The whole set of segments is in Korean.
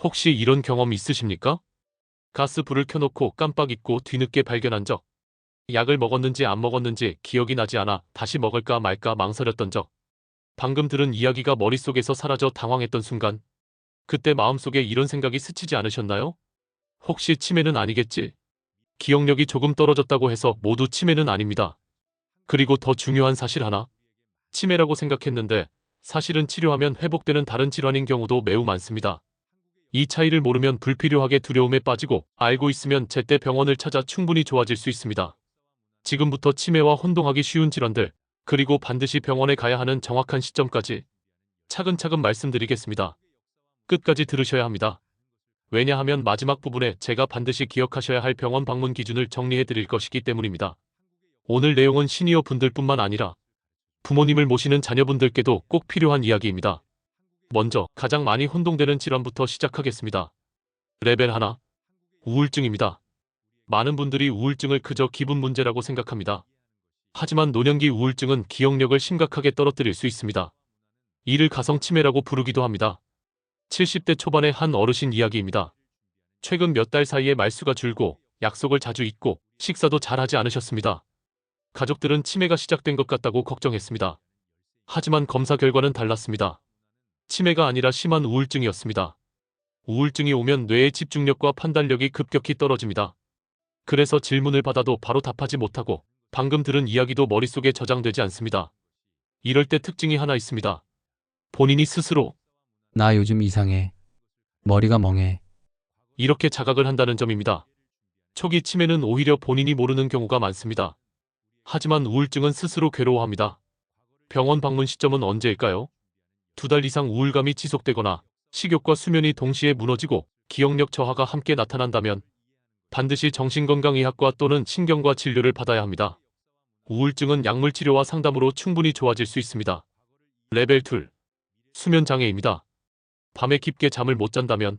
혹시 이런 경험 있으십니까? 가스불을 켜놓고 깜빡 잊고 뒤늦게 발견한 적. 약을 먹었는지 안 먹었는지 기억이 나지 않아 다시 먹을까 말까 망설였던 적. 방금 들은 이야기가 머릿속에서 사라져 당황했던 순간. 그때 마음속에 이런 생각이 스치지 않으셨나요? 혹시 치매는 아니겠지? 기억력이 조금 떨어졌다고 해서 모두 치매는 아닙니다. 그리고 더 중요한 사실 하나. 치매라고 생각했는데 사실은 치료하면 회복되는 다른 질환인 경우도 매우 많습니다. 이 차이를 모르면 불필요하게 두려움에 빠지고 알고 있으면 제때 병원을 찾아 충분히 좋아질 수 있습니다. 지금부터 치매와 혼동하기 쉬운 질환들, 그리고 반드시 병원에 가야 하는 정확한 시점까지 차근차근 말씀드리겠습니다. 끝까지 들으셔야 합니다. 왜냐하면 마지막 부분에 제가 반드시 기억하셔야 할 병원 방문 기준을 정리해 드릴 것이기 때문입니다. 오늘 내용은 시니어 분들뿐만 아니라 부모님을 모시는 자녀분들께도 꼭 필요한 이야기입니다. 먼저 가장 많이 혼동되는 질환부터 시작하겠습니다. 레벨 1. 우울증입니다. 많은 분들이 우울증을 그저 기분 문제라고 생각합니다. 하지만 노년기 우울증은 기억력을 심각하게 떨어뜨릴 수 있습니다. 이를 가성치매라고 부르기도 합니다. 70대 초반의 한 어르신 이야기입니다. 최근 몇 달 사이에 말수가 줄고 약속을 자주 잊고 식사도 잘 하지 않으셨습니다. 가족들은 치매가 시작된 것 같다고 걱정했습니다. 하지만 검사 결과는 달랐습니다. 치매가 아니라 심한 우울증이었습니다. 우울증이 오면 뇌의 집중력과 판단력이 급격히 떨어집니다. 그래서 질문을 받아도 바로 답하지 못하고 방금 들은 이야기도 머릿속에 저장되지 않습니다. 이럴 때 특징이 하나 있습니다. 본인이 스스로 나 요즘 이상해. 머리가 멍해. 이렇게 자각을 한다는 점입니다. 초기 치매는 오히려 본인이 모르는 경우가 많습니다. 하지만 우울증은 스스로 괴로워합니다. 병원 방문 시점은 언제일까요? 2달 이상 우울감이 지속되거나 식욕과 수면이 동시에 무너지고 기억력 저하가 함께 나타난다면 반드시 정신건강의학과 또는 신경과 진료를 받아야 합니다. 우울증은 약물 치료와 상담으로 충분히 좋아질 수 있습니다. 레벨 2. 수면장애입니다. 밤에 깊게 잠을 못 잔다면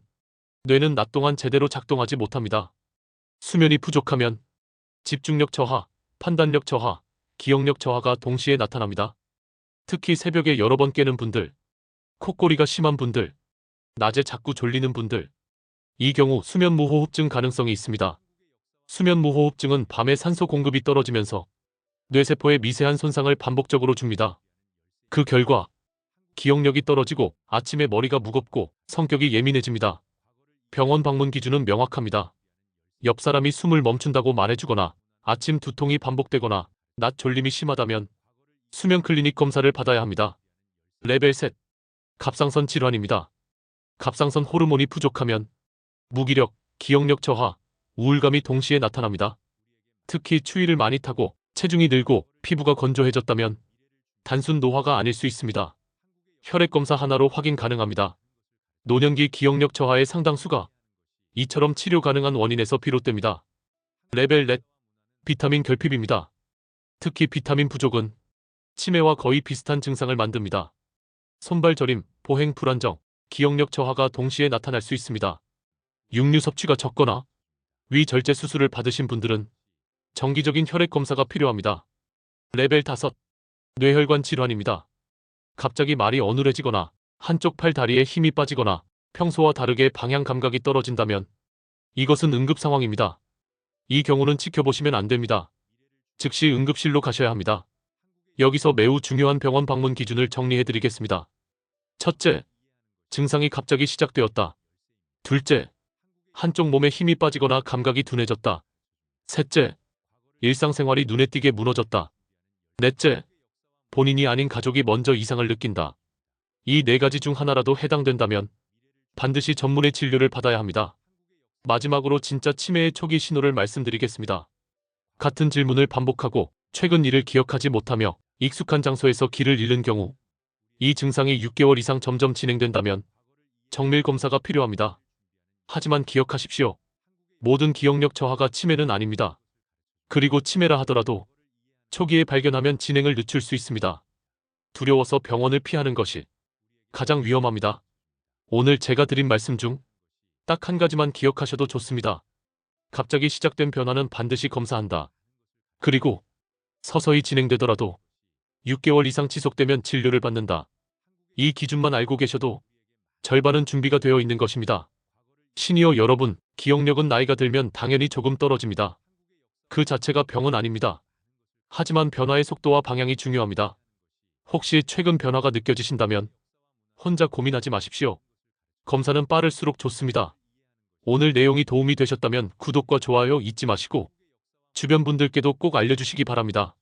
뇌는 낮 동안 제대로 작동하지 못합니다. 수면이 부족하면 집중력 저하, 판단력 저하, 기억력 저하가 동시에 나타납니다. 특히 새벽에 여러 번 깨는 분들, 콧골이가 심한 분들, 낮에 자꾸 졸리는 분들, 이 경우 수면무호흡증 가능성이 있습니다. 수면무호흡증은 밤에 산소 공급이 떨어지면서 뇌세포에 미세한 손상을 반복적으로 줍니다. 그 결과 기억력이 떨어지고 아침에 머리가 무겁고 성격이 예민해집니다. 병원 방문 기준은 명확합니다. 옆 사람이 숨을 멈춘다고 말해주거나 아침 두통이 반복되거나 낮 졸림이 심하다면 수면 클리닉 검사를 받아야 합니다. 레벨 3. 갑상선 질환입니다. 갑상선 호르몬이 부족하면 무기력, 기억력 저하, 우울감이 동시에 나타납니다. 특히 추위를 많이 타고 체중이 늘고 피부가 건조해졌다면 단순 노화가 아닐 수 있습니다. 혈액 검사 하나로 확인 가능합니다. 노년기 기억력 저하의 상당수가 이처럼 치료 가능한 원인에서 비롯됩니다. 레벨 4. 비타민 결핍입니다. 특히 비타민 부족은 치매와 거의 비슷한 증상을 만듭니다. 손발 저림, 보행 불안정, 기억력 저하가 동시에 나타날 수 있습니다. 육류 섭취가 적거나 위절제 수술을 받으신 분들은 정기적인 혈액 검사가 필요합니다. 레벨 5. 뇌혈관 질환입니다. 갑자기 말이 어눌해지거나 한쪽 팔 다리에 힘이 빠지거나 평소와 다르게 방향 감각이 떨어진다면 이것은 응급 상황입니다. 이 경우는 지켜보시면 안 됩니다. 즉시 응급실로 가셔야 합니다. 여기서 매우 중요한 병원 방문 기준을 정리해 드리겠습니다. 첫째, 증상이 갑자기 시작되었다. 둘째, 한쪽 몸에 힘이 빠지거나 감각이 둔해졌다. 셋째, 일상생활이 눈에 띄게 무너졌다. 넷째, 본인이 아닌 가족이 먼저 이상을 느낀다. 이 네 가지 중 하나라도 해당된다면 반드시 전문의 진료를 받아야 합니다. 마지막으로 진짜 치매의 초기 신호를 말씀드리겠습니다. 같은 질문을 반복하고 최근 일을 기억하지 못하며 익숙한 장소에서 길을 잃는 경우, 이 증상이 6개월 이상 점점 진행된다면 정밀 검사가 필요합니다. 하지만 기억하십시오. 모든 기억력 저하가 치매는 아닙니다. 그리고 치매라 하더라도 초기에 발견하면 진행을 늦출 수 있습니다. 두려워서 병원을 피하는 것이 가장 위험합니다. 오늘 제가 드린 말씀 중 딱 한 가지만 기억하셔도 좋습니다. 갑자기 시작된 변화는 반드시 검사한다. 그리고 서서히 진행되더라도 6개월 이상 지속되면 진료를 받는다. 이 기준만 알고 계셔도 절반은 준비가 되어 있는 것입니다. 시니어 여러분, 기억력은 나이가 들면 당연히 조금 떨어집니다. 그 자체가 병은 아닙니다. 하지만 변화의 속도와 방향이 중요합니다. 혹시 최근 변화가 느껴지신다면 혼자 고민하지 마십시오. 검사는 빠를수록 좋습니다. 오늘 내용이 도움이 되셨다면 구독과 좋아요 잊지 마시고 주변 분들께도 꼭 알려주시기 바랍니다.